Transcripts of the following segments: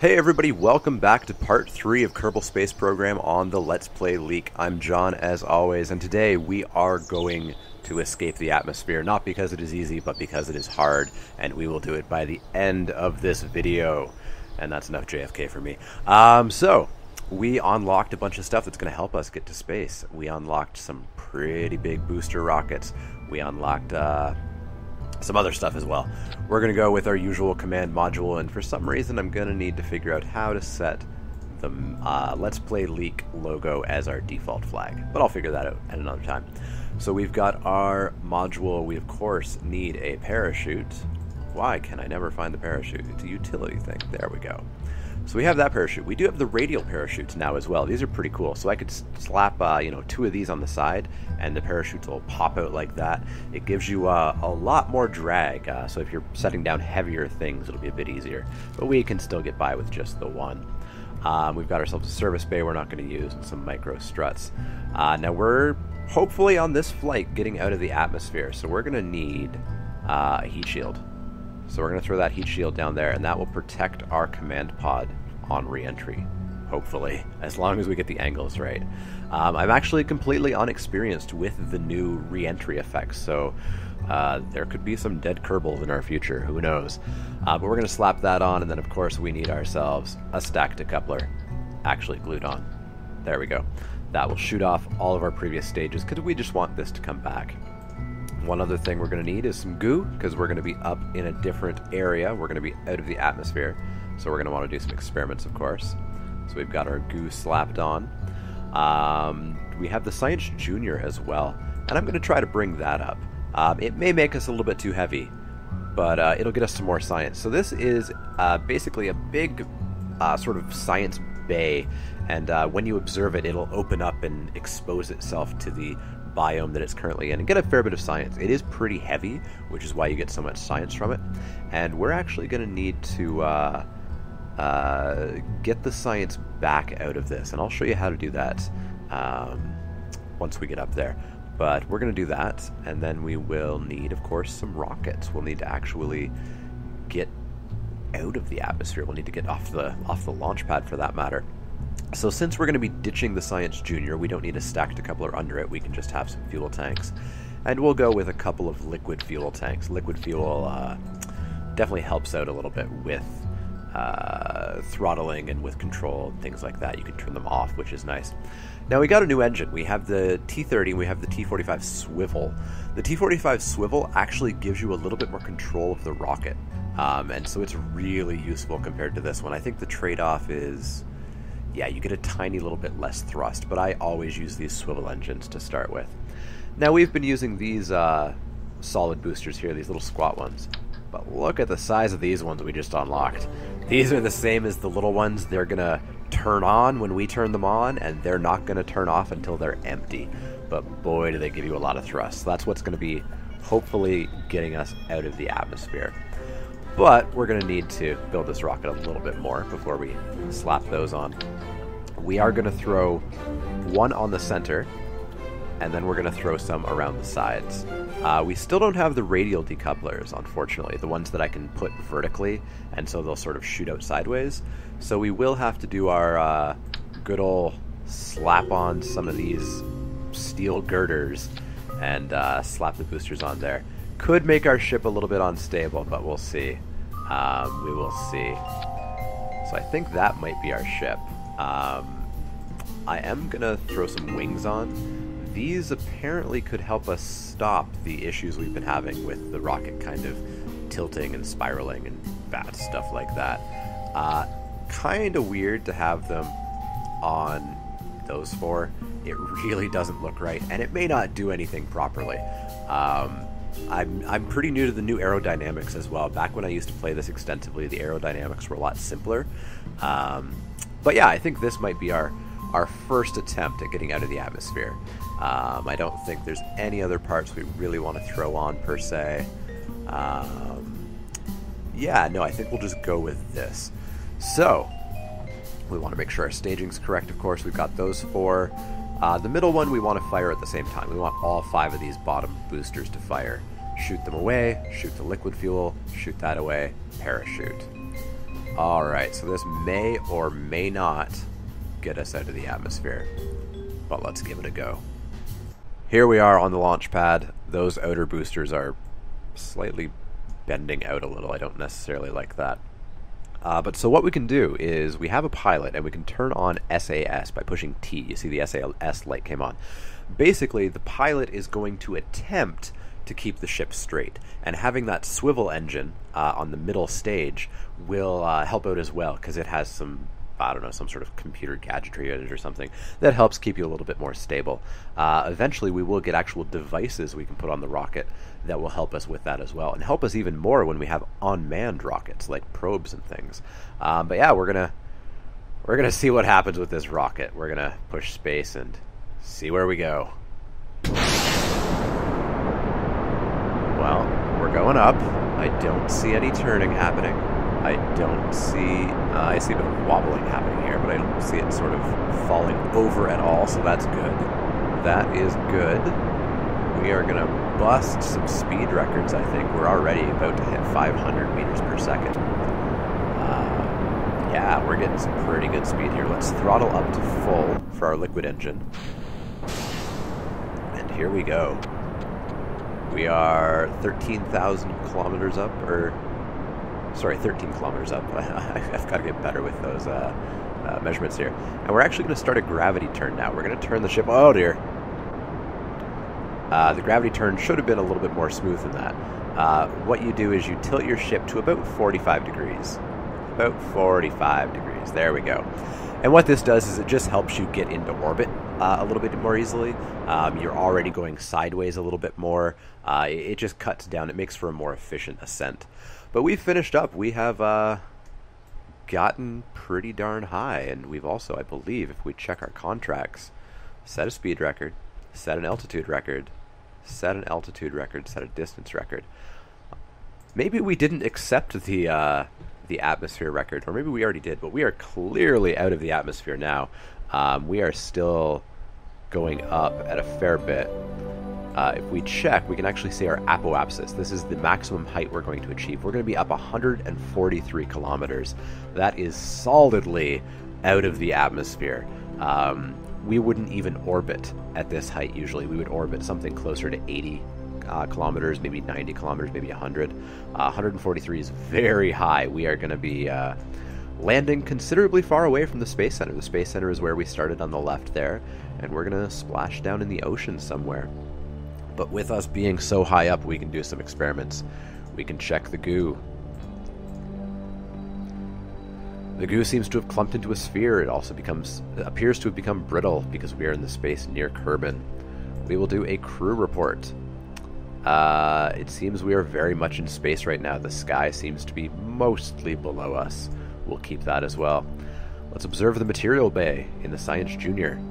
Hey everybody, welcome back to part 3 of Kerbal Space Program on the Let's Play Leek. I'm John as always, and today we are going to escape the atmosphere, not because it is easy, but because it is hard, and we will do it by the end of this video. And that's enough JFK for me. So, we unlocked a bunch of stuff that's going to help us get to space. We unlocked some pretty big booster rockets. We unlocked some other stuff as well. We're going to go with our usual command module, and for some reason I'm going to need to figure out how to set the Let's Play Leek logo as our default flag, but I'll figure that out at another time. So we've got our module. We of course need a parachute. Why can I never find the parachute? It's a utility thing. There we go. So we have that parachute. We do have the radial parachutes now as well. These are pretty cool. So I could slap, two of these on the side, and the parachutes will pop out like that. It gives you a lot more drag. So if you're setting down heavier things, it'll be a bit easier. But we can still get by with just the one. We've got ourselves a service bay we're not going to use, and some micro struts. Now we're hopefully on this flight getting out of the atmosphere, so we're going to need a heat shield. So we're going to throw that heat shield down there, and that will protect our command pod on re-entry, hopefully, as long as we get the angles right. I'm actually completely unexperienced with the new re-entry effects, so there could be some dead Kerbals in our future, who knows. But we're going to slap that on, and then of course we need ourselves a stack decoupler actually glued on. There we go. That will shoot off all of our previous stages, because we just want this to come back. One other thing we're going to need is some goo, because we're going to be up in a different area. We're going to be out of the atmosphere, so we're going to want to do some experiments, of course. So we've got our goo slapped on. We have the Science Junior as well, and I'm going to try to bring that up. It may make us a little bit too heavy, but it'll get us some more science. So this is basically a big sort of science bay, and when you observe it, it'll open up and expose itself to the biome that it's currently in and get a fair bit of science. It is pretty heavy, which is why you get so much science from it, and we're actually going to need to get the science back out of this, and I'll show you how to do that once we get up there. But we're going to do that, and then we will need, of course, some rockets. We'll need to actually get out of the atmosphere. We'll need to get off the launch pad, for that matter. So since we're going to be ditching the Science Junior, we don't need a stack decoupler under it. We can just have some fuel tanks. And we'll go with a couple of liquid fuel tanks. Liquid fuel definitely helps out a little bit with throttling and with control and things like that. You can turn them off, which is nice. Now we got a new engine. We have the T30 and we have the T45 swivel. The T45 swivel actually gives you a little bit more control of the rocket. And so it's really useful compared to this one. I think the trade-off is, yeah, you get a tiny little bit less thrust, but I always use these swivel engines to start with. Now we've been using these solid boosters here, these little squat ones, but look at the size of these ones we just unlocked. These are the same as the little ones. They're gonna turn on when we turn them on, and they're not gonna turn off until they're empty. But boy, do they give you a lot of thrust. So that's what's gonna be hopefully getting us out of the atmosphere. But we're going to need to build this rocket a little bit more before we slap those on. We are going to throw one on the center, and then we're going to throw some around the sides. We still don't have the radial decouplers, unfortunately, the ones that I can put vertically, and so they'll sort of shoot out sideways. So we will have to do our good old slap on some of these steel girders and slap the boosters on there. Could make our ship a little bit unstable, but we'll see. We will see. So I think that might be our ship. I am going to throw some wings on. These apparently could help us stop the issues we've been having with the rocket kind of tilting and spiraling and bad stuff like that. Kind of weird to have them on those four. It really doesn't look right, and it may not do anything properly. I'm pretty new to the new aerodynamics as well. Back when I used to play this extensively, the aerodynamics were a lot simpler. But yeah, I think this might be our first attempt at getting out of the atmosphere. I don't think there's any other parts we really want to throw on per se. Yeah, no, I think we'll just go with this. So, we want to make sure our staging's correct, of course. We've got those four. The middle one we want to fire at the same time. We want all 5 of these bottom boosters to fire. Shoot them away, shoot the liquid fuel, shoot that away, parachute. Alright, so this may or may not get us out of the atmosphere, but let's give it a go. Here we are on the launch pad. Those outer boosters are slightly bending out a little. I don't necessarily like that. But so what we can do is we have a pilot and we can turn on SAS by pushing T. You see the SAS light came on. Basically, the pilot is going to attempt to keep the ship straight, and having that swivel engine on the middle stage will help out as well, because it has some, I don't know, some sort of computer gadgetry in it or something that helps keep you a little bit more stable. Eventually we will get actual devices we can put on the rocket that will help us with that as well, and help us even more when we have unmanned rockets like probes and things. But yeah, we're gonna see what happens with this rocket. We're gonna push space and see where we go. Well, we're going up. I don't see any turning happening. I see a bit of wobbling happening here, but I don't see it sort of falling over at all, so that's good. That is good. We are going to bust some speed records, I think. We're already about to hit 500 meters per second. Yeah, we're getting some pretty good speed here. Let's throttle up to full for our liquid engine. And here we go. We are 13,000 kilometers up, or... Sorry, 13 kilometers up. I've got to get better with those measurements here. And we're actually going to start a gravity turn now. We're going to turn the ship... Oh, dear. The gravity turn should have been a little bit more smooth than that. What you do is you tilt your ship to about 45 degrees. About 45 degrees. There we go. And what this does is it just helps you get into orbit a little bit more easily. You're already going sideways a little bit more. It just cuts down. It makes for a more efficient ascent. But we've finished up. We have gotten pretty darn high. And we've also, I believe, if we check our contracts, set a speed record, set an altitude record, set an altitude record, set a distance record. Maybe we didn't accept the atmosphere record, or maybe we already did, but we are clearly out of the atmosphere now. We are still going up at a fair bit. If we check, we can actually see our apoapsis. This is the maximum height we're going to achieve. We're going to be up 143 kilometers. That is solidly out of the atmosphere. We wouldn't even orbit at this height usually. We would orbit something closer to 80 kilometers, maybe 90 kilometers, maybe 100. 143 is very high. We are going to be landing considerably far away from the Space Center. The Space Center is where we started on the left there, and we're going to splash down in the ocean somewhere. But with us being so high up, we can do some experiments. We can check the goo. The goo seems to have clumped into a sphere. It also appears to have become brittle because we are in the space near Kerbal. We will do a crew report. It seems we are very much in space right now. The sky seems to be mostly below us. We'll keep that as well. Let's observe the material bay in the Science Junior.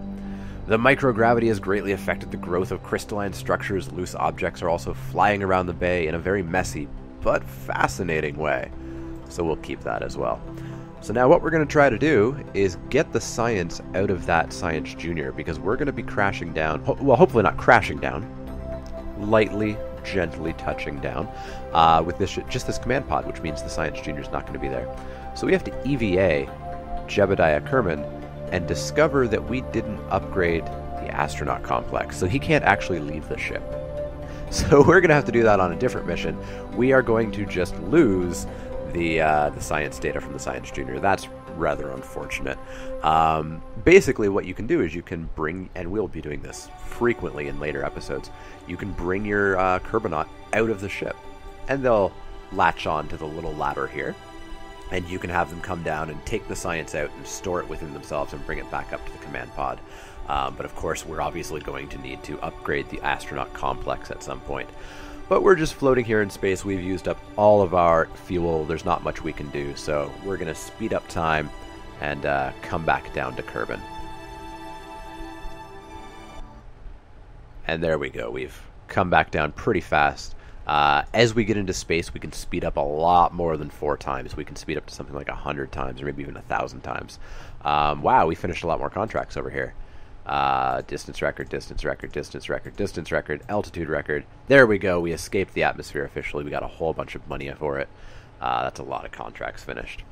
The microgravity has greatly affected the growth of crystalline structures. Loose objects are also flying around the bay in a very messy but fascinating way. So we'll keep that as well. So now what we're going to try to do is get the science out of that Science Junior, because we're going to be crashing down. Well, hopefully not crashing down. Lightly, gently touching down with just this command pod, which means the Science Junior is not going to be there. So we have to EVA Jebediah Kerman and discover that we didn't upgrade the astronaut complex, so he can't actually leave the ship. So we're going to have to do that on a different mission. We are going to just lose the science data from the Science Junior. That's rather unfortunate. Basically, what you can do is you can bring, and we'll be doing this frequently in later episodes, you can bring your Kerbal out of the ship, and they'll latch on to the little ladder here, and you can have them come down and take the science out and store it within themselves and bring it back up to the command pod. But of course, we're obviously going to need to upgrade the astronaut complex at some point. But we're just floating here in space. We've used up all of our fuel. There's not much we can do, so we're going to speed up time and come back down to Kerbal. And there we go. We've come back down pretty fast. As we get into space, we can speed up a lot more than 4 times. We can speed up to something like 100 times, or maybe even 1,000 times. Wow, we finished a lot more contracts over here. Distance record, distance record, distance record, distance record, altitude record. There we go. We escaped the atmosphere officially. We got a whole bunch of money for it. That's a lot of contracts finished.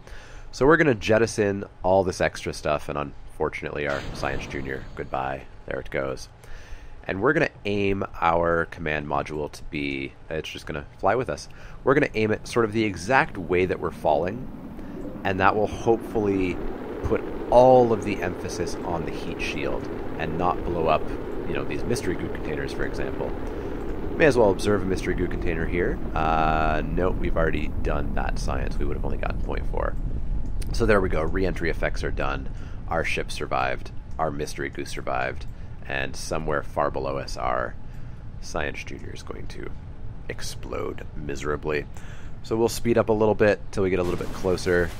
So we're going to jettison all this extra stuff, and unfortunately our Science Junior, goodbye, there it goes. And we're going to aim our command module to be, it's just going to fly with us. We're going to aim it sort of the exact way that we're falling, and that will hopefully put all of the emphasis on the heat shield and not blow up, you know, these mystery goo containers, for example. May as well observe a mystery goo container here. Nope, we've already done that science. We would have only gotten 0.4. So there we go. Re-entry effects are done. Our ship survived. Our mystery goo survived. And somewhere far below us, our Science Junior is going to explode miserably. So we'll speed up a little bit till we get a little bit closer,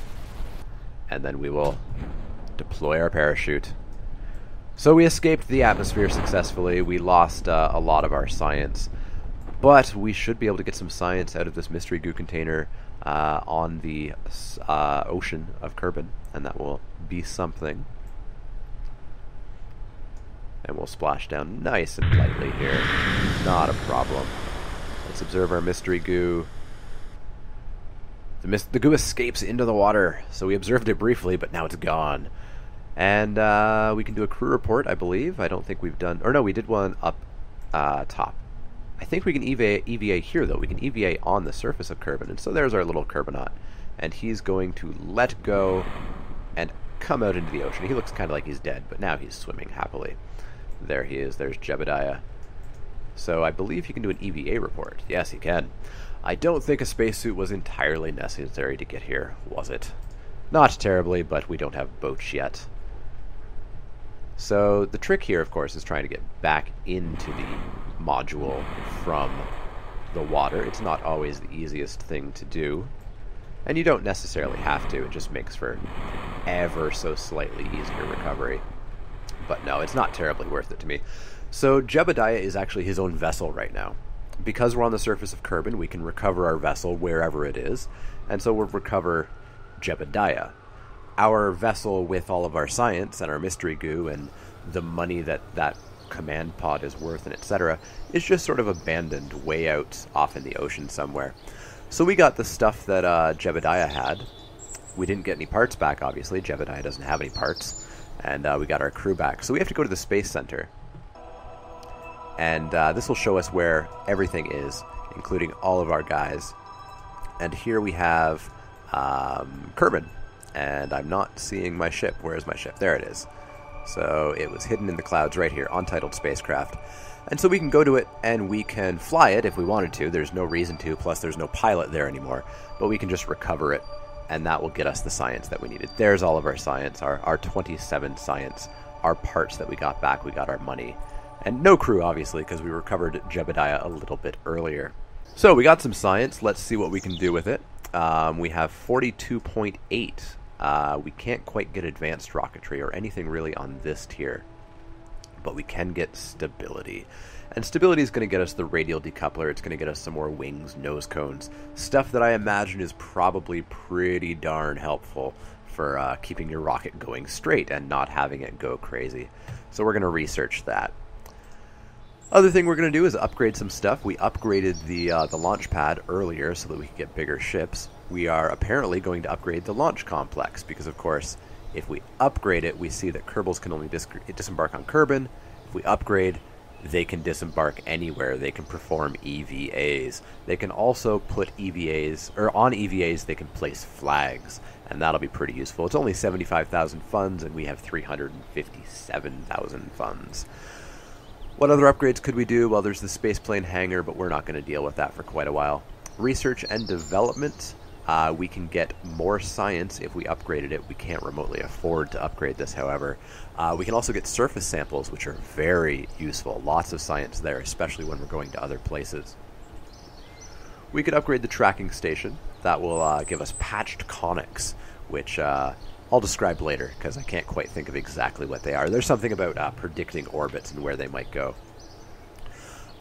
and then we will deploy our parachute. So we escaped the atmosphere successfully. We lost a lot of our science, but we should be able to get some science out of this mystery goo container on the ocean of Kerbal, and that will be something. And we'll splash down nice and lightly here. Not a problem. Let's observe our mystery goo. The goo escapes into the water, so we observed it briefly, but now it's gone. And we can do a crew report, I believe. I don't think we've done... Or no, we did one up top. I think we can EVA here, though. We can EVA on the surface of Kerbal. And so there's our little Kerbonaut. And he's going to let go and come out into the ocean. He looks kind of like he's dead, but now he's swimming happily. There he is. There's Jebediah. So I believe he can do an EVA report. Yes, he can. I don't think a spacesuit was entirely necessary to get here, was it? Not terribly, but we don't have boats yet. So the trick here, of course, is trying to get back into the module from the water. It's not always the easiest thing to do. And you don't necessarily have to. It just makes for ever so slightly easier recovery. But no, it's not terribly worth it to me. So Jebediah is actually his own vessel right now. Because we're on the surface of Kerbal, we can recover our vessel wherever it is. And so we'll recover Jebediah. Our vessel with all of our science and our mystery goo and the money that that command pod is worth and etc. is just sort of abandoned way out off in the ocean somewhere. So we got the stuff that Jebediah had. We didn't get any parts back, obviously. Jebediah doesn't have any parts. And we got our crew back. So we have to go to the Space Center. And this will show us where everything is, including all of our guys. And here we have Kerbal. And I'm not seeing my ship. Where is my ship? There it is. So it was hidden in the clouds right here, Untitled Spacecraft. And so we can go to it and we can fly it if we wanted to. There's no reason to, plus there's no pilot there anymore. But we can just recover it. And that will get us the science that we needed. There's all of our science, our 27 science, our parts that we got back, we got our money. And no crew, obviously, because we recovered Jebediah a little bit earlier. So we got some science. Let's see what we can do with it. We have 42.8. We can't quite get advanced rocketry or anything really on this tier. But we can get stability. And stability is going to get us the radial decoupler. It's going to get us some more wings, nose cones. Stuff that I imagine is probably pretty darn helpful for keeping your rocket going straight and not having it go crazy. So we're going to research that. Other thing we're going to do is upgrade some stuff. We upgraded the launch pad earlier so that we could get bigger ships. We are apparently going to upgrade the launch complex because, of course, if we upgrade it, we see that Kerbals can only disembark on Kerbal. If we upgrade, they can disembark anywhere. They can perform EVAs. They can also put EVAs, or on EVAs they can place flags, and that'll be pretty useful. It's only 75,000 funds, and we have 357,000 funds. What other upgrades could we do? Well, there's the spaceplane hangar, but we're not going to deal with that for quite a while. Research and development. We can get more science if we upgraded it. We can't remotely afford to upgrade this, however. We can also get surface samples, which are very useful. Lots of science there, especially when we're going to other places. We could upgrade the tracking station. That will give us patched conics, which I'll describe later, because I can't quite think of exactly what they are. There's something about predicting orbits and where they might go.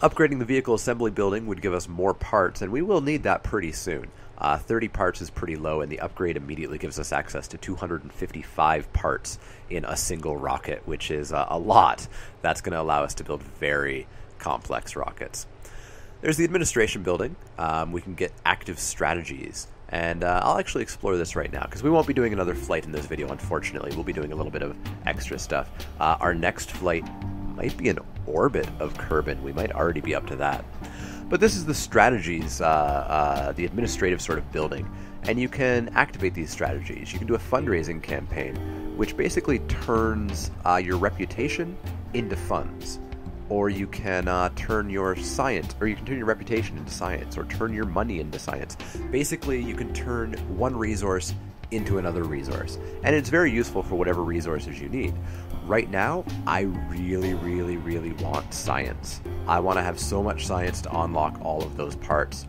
Upgrading the vehicle assembly building would give us more parts, and we will need that pretty soon. 30 parts is pretty low, and the upgrade immediately gives us access to 255 parts in a single rocket, which is a lot. That's going to allow us to build very complex rockets. There's the administration building. We can get active strategies, And I'll actually explore this right now, because we won't be doing another flight in this video, unfortunately. We'll be doing a little bit of extra stuff. Our next flight might be an orbit of Kerbal. We might already be up to that. But this is the strategies, the administrative sort of building. And you can activate these strategies. You can do a fundraising campaign, which basically turns your reputation into funds. Or you can turn your science, or you can turn your reputation into science, or turn your money into science. Basically, you can turn one resource into another resource. And it's very useful for whatever resources you need. Right now, I really, really, really want science. I want to have so much science to unlock all of those parts.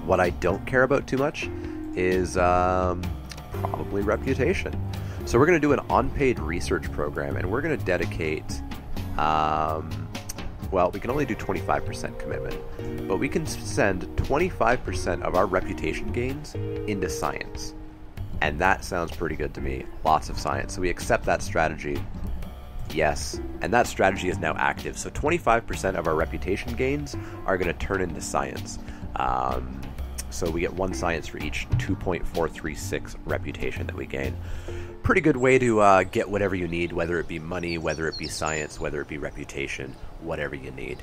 What I don't care about too much is probably reputation. So we're going to do an unpaid research program, and we're going to dedicate, well, we can only do 25% commitment, but we can send 25% of our reputation gains into science. And that sounds pretty good to me. Lots of science. So we accept that strategy. Yes. And that strategy is now active. So 25% of our reputation gains are going to turn into science. So we get 1 science for each 2.436 reputation that we gain. Pretty good way to get whatever you need, whether it be money, whether it be science, whether it be reputation, whatever you need.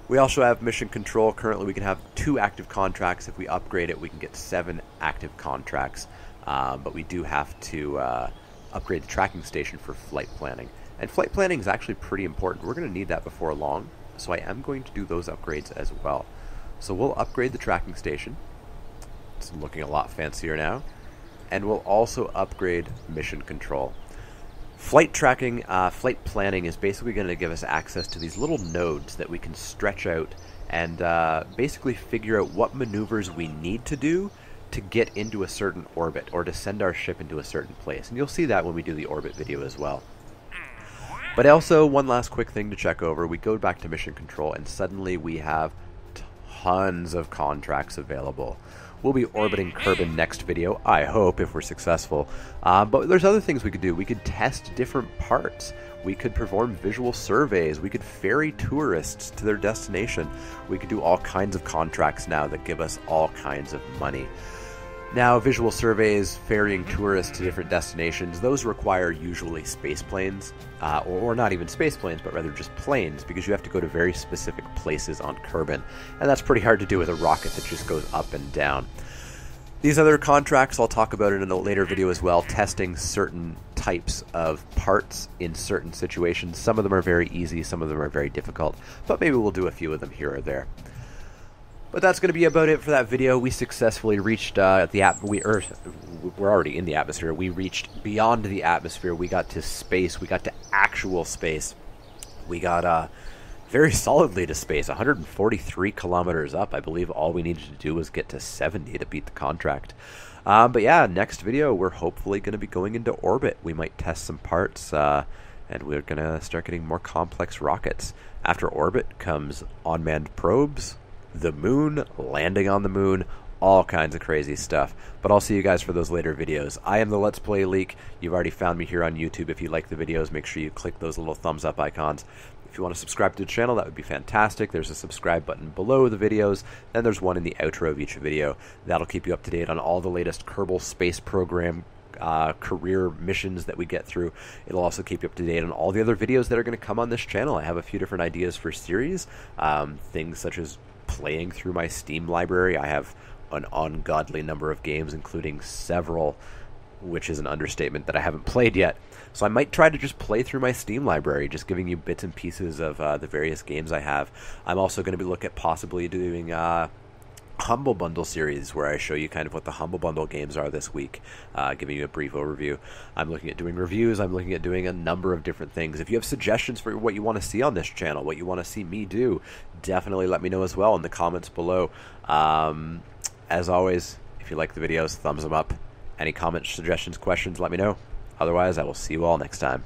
We also have mission control. Currently we can have 2 active contracts. If we upgrade it, we can get 7 active contracts. But we do have to upgrade the tracking station for flight planning. And flight planning is actually pretty important. We're going to need that before long, so I am going to do those upgrades as well. So we'll upgrade the tracking station. It's looking a lot fancier now. And we'll also upgrade mission control. Flight tracking, flight planning is basically going to give us access to these little nodes that we can stretch out and basically figure out what maneuvers we need to do to get into a certain orbit or to send our ship into a certain place. And you'll see that when we do the orbit video as well. But also, one last quick thing to check over. We go back to mission control and suddenly we have tons of contracts available. We'll be orbiting Kerbal next video, I hope, if we're successful. But there's other things we could do. We could test different parts. We could perform visual surveys. We could ferry tourists to their destination. We could do all kinds of contracts now that give us all kinds of money. Now, visual surveys, ferrying tourists to different destinations, those require usually space planes, or not even space planes, but rather just planes, because you have to go to very specific places on Kerbal, and that's pretty hard to do with a rocket that just goes up and down. These other contracts I'll talk about in a later video as well, testing certain types of parts in certain situations. Some of them are very easy, some of them are very difficult, but maybe we'll do a few of them here or there. But that's going to be about it for that video. We successfully reached we're already in the atmosphere. We reached beyond the atmosphere. We got to space. We got to actual space. We got very solidly to space, 143 kilometers up. I believe all we needed to do was get to 70 to beat the contract. But yeah, next video, we're hopefully going to be going into orbit. We might test some parts, and we're going to start getting more complex rockets. After orbit comes unmanned probes, the moon, landing on the moon, all kinds of crazy stuff. But I'll see you guys for those later videos. I am the Let's Play Leek. You've already found me here on YouTube. If you like the videos, make sure you click those little thumbs up icons. If you want to subscribe to the channel, that would be fantastic. There's a subscribe button below the videos, then there's one in the outro of each video. That'll keep you up to date on all the latest Kerbal space program career missions that we get through. It'll also keep you up to date on all the other videos that are going to come on this channel. I have a few different ideas for series, things such as playing through my Steam library. I have an ungodly number of games, including several, which is an understatement, that I haven't played yet. So I might try to just play through my Steam library, just giving you bits and pieces of the various games I have. I'm also going to look at possibly doing Humble Bundle series, where I show you kind of what the Humble Bundle games are this week, giving you a brief overview. I'm looking at doing reviews. I'm looking at doing a number of different things. If you have suggestions for what you want to see on this channel, what you want to see me do, definitely let me know as well in the comments below. As always, if you like the videos, thumbs them up. Any comments, suggestions, questions, let me know. Otherwise, I will see you all next time.